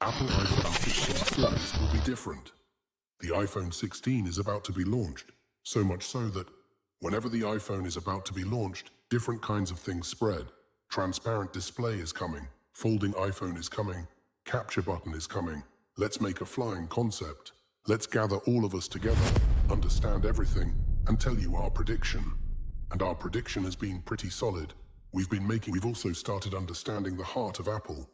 Apple iPhone 16 series will be different. The iPhone 16 is about to be launched, so much so that whenever the iPhone is about to be launched, different kinds of things spread. Transparent display is coming, folding iPhone is coming, capture button is coming. Let's make a flying concept. Let's gather all of us together, understand everything, and tell you our prediction. And our prediction has been pretty solid. We've also started understanding the heart of Apple.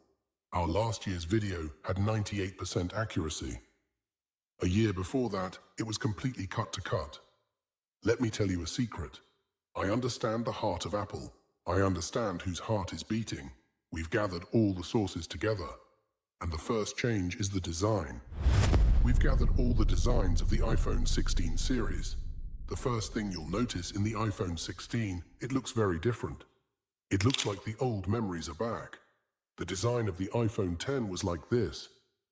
Our last year's video had 98% accuracy. A year before that, it was completely cut to cut. Let me tell you a secret. I understand the heart of Apple. I understand whose heart is beating. We've gathered all the sources together. And the first change is the design. We've gathered all the designs of the iPhone 16 series. The first thing you'll notice in the iPhone 16, it looks very different. It looks like the old memories are back. The design of the iPhone 10 was like this.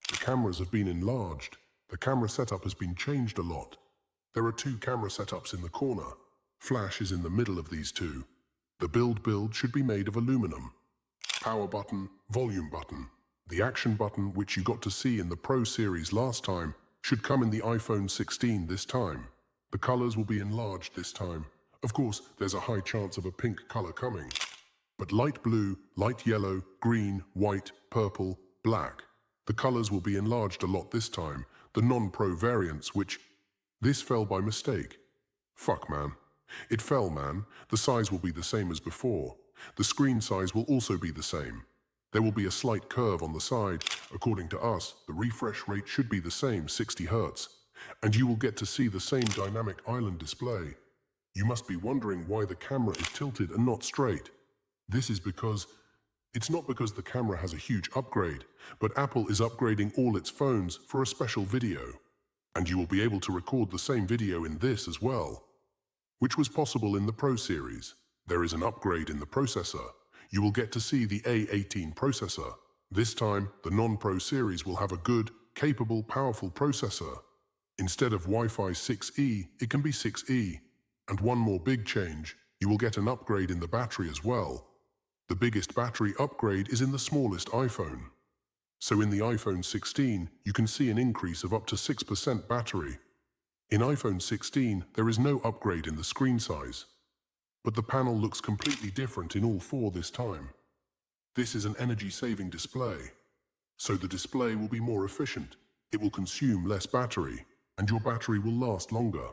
The cameras have been enlarged. The camera setup has been changed a lot. There are two camera setups in the corner. Flash is in the middle of these two. The build should be made of aluminum. Power button, volume button. The action button, which you got to see in the Pro series last time, should come in the iPhone 16 this time. The colors will be enlarged this time. Of course, there's a high chance of a pink color coming. But light blue, light yellow, green, white, purple, black. The colors will be enlarged a lot this time. The non-Pro variants, this fell by mistake. Fuck, man. It fell, man. The size will be the same as before. The screen size will also be the same. There will be a slight curve on the side. According to us, the refresh rate should be the same, 60 Hz. And you will get to see the same dynamic island display. You must be wondering why the camera is tilted and not straight. This is because it's not because the camera has a huge upgrade, but Apple is upgrading all its phones for a special video. And you will be able to record the same video in this as well, which was possible in the Pro series. There is an upgrade in the processor. You will get to see the A18 processor. This time, the non-Pro series will have a good, capable, powerful processor. Instead of Wi-Fi 6E, it can be 6E. And one more big change, you will get an upgrade in the battery as well. The biggest battery upgrade is in the smallest iPhone. So in the iPhone 16, you can see an increase of up to 6% battery. In iPhone 16, there is no upgrade in the screen size. But the panel looks completely different in all four this time. This is an energy-saving display. So the display will be more efficient. It will consume less battery, and your battery will last longer.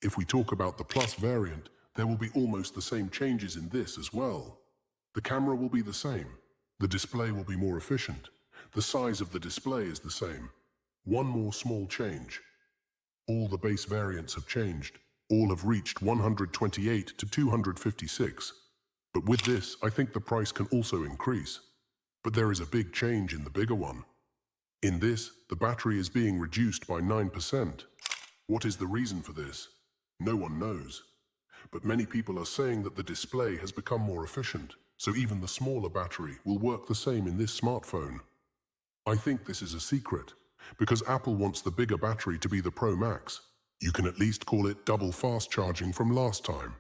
If we talk about the Plus variant, there will be almost the same changes in this as well. The camera will be the same. The display will be more efficient. The size of the display is the same. One more small change. All the base variants have changed. All have reached 128 to 256. But with this, I think the price can also increase. But there is a big change in the bigger one. In this, the battery is being reduced by 9%. What is the reason for this? No one knows. But many people are saying that the display has become more efficient, so even the smaller battery will work the same in this smartphone. I think this is a secret, because Apple wants the bigger battery to be the Pro Max. You can at least call it double fast charging from last time.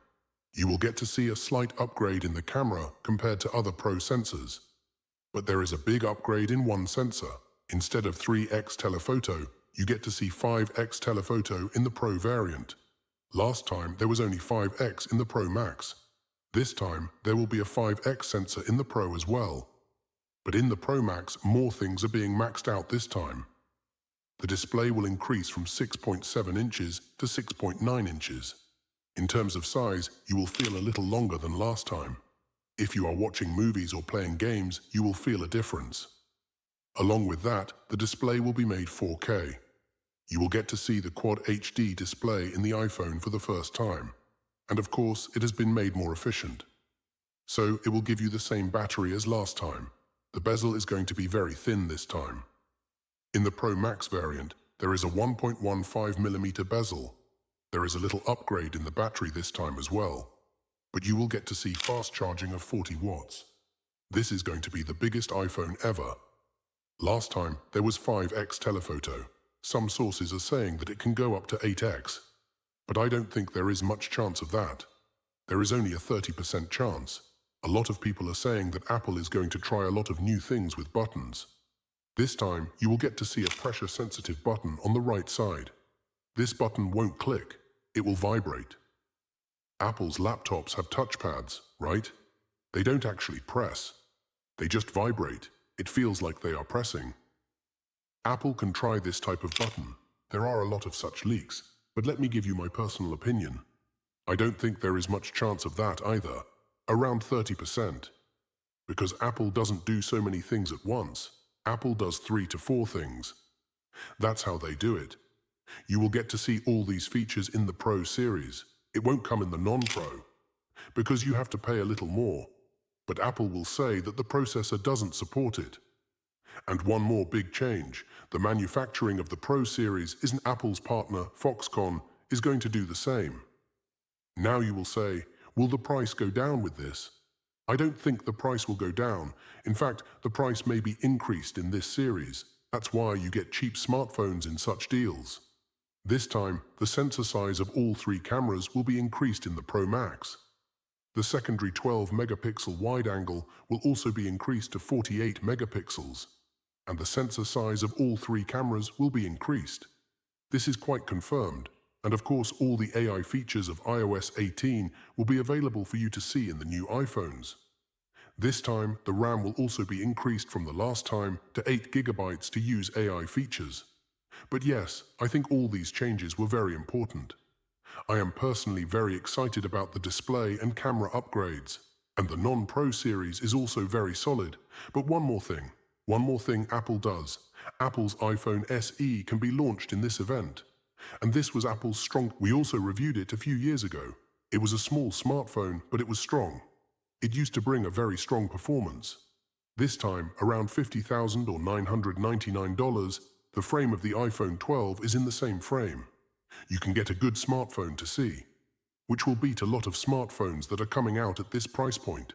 You will get to see a slight upgrade in the camera compared to other Pro sensors. But there is a big upgrade in one sensor. Instead of 3x telephoto, you get to see 5x telephoto in the Pro variant. Last time, there was only 5x in the Pro Max. This time, there will be a 5x sensor in the Pro as well. But in the Pro Max, more things are being maxed out this time. The display will increase from 6.7 inches to 6.9 inches. In terms of size, you will feel a little longer than last time. If you are watching movies or playing games, you will feel a difference. Along with that, the display will be made 4K. You will get to see the Quad HD display in the iPhone for the first time. And of course, it has been made more efficient. So it will give you the same battery as last time. The bezel is going to be very thin this time. In the Pro Max variant, there is a 1.15mm bezel. There is a little upgrade in the battery this time as well. But you will get to see fast charging of 40 watts. This is going to be the biggest iPhone ever. Last time, there was 5x telephoto. Some sources are saying that it can go up to 8x. But I don't think there is much chance of that. There is only a 30% chance. A lot of people are saying that Apple is going to try a lot of new things with buttons. This time, you will get to see a pressure-sensitive button on the right side. This button won't click, it will vibrate. Apple's laptops have touchpads, right? They don't actually press. They just vibrate. It feels like they are pressing. Apple can try this type of button. There are a lot of such leaks, but let me give you my personal opinion. I don't think there is much chance of that either, around 30%. Because Apple doesn't do so many things at once. Apple does 3 to 4 things. That's how they do it. You will get to see all these features in the Pro series. It won't come in the non-Pro, because you have to pay a little more. But Apple will say that the processor doesn't support it. And one more big change, the manufacturing of the Pro series isn't Apple's partner, Foxconn, is going to do the same. Now you will say, will the price go down with this? I don't think the price will go down. In fact, the price may be increased in this series. That's why you get cheap smartphones in such deals. This time, the sensor size of all 3 cameras will be increased in the Pro Max. The secondary 12-megapixel wide-angle will also be increased to 48 megapixels. And the sensor size of all 3 cameras will be increased. This is quite confirmed. And of course, all the AI features of iOS 18 will be available for you to see in the new iPhones. This time, the RAM will also be increased from the last time to 8 gigabytes to use AI features. But yes, I think all these changes were very important. I am personally very excited about the display and camera upgrades. And the non-Pro series is also very solid. But one more thing Apple does. Apple's iPhone SE can be launched in this event. And this was Apple's strong. We also reviewed it a few years ago. It was a small smartphone, but it was strong. It used to bring a very strong performance. This time, around $50,000 or $999, the frame of the iPhone 12 is in the same frame. You can get a good smartphone to see, which will beat a lot of smartphones that are coming out at this price point.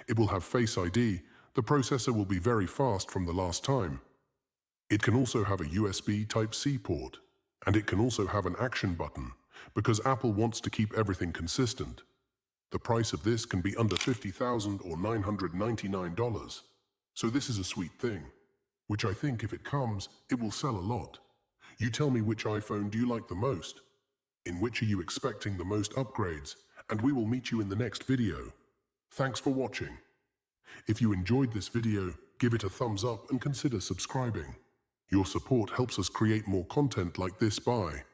It will have Face ID, the processor will be very fast from the last time. It can also have a USB Type-C port, and it can also have an action button, because Apple wants to keep everything consistent. The price of this can be under $50,000 or $999. So this is a sweet thing, which I think if it comes, it will sell a lot. You tell me which iPhone do you like the most? In which are you expecting the most upgrades? And we will meet you in the next video. Thanks for watching. If you enjoyed this video, give it a thumbs up and consider subscribing. Your support helps us create more content like this. Bye.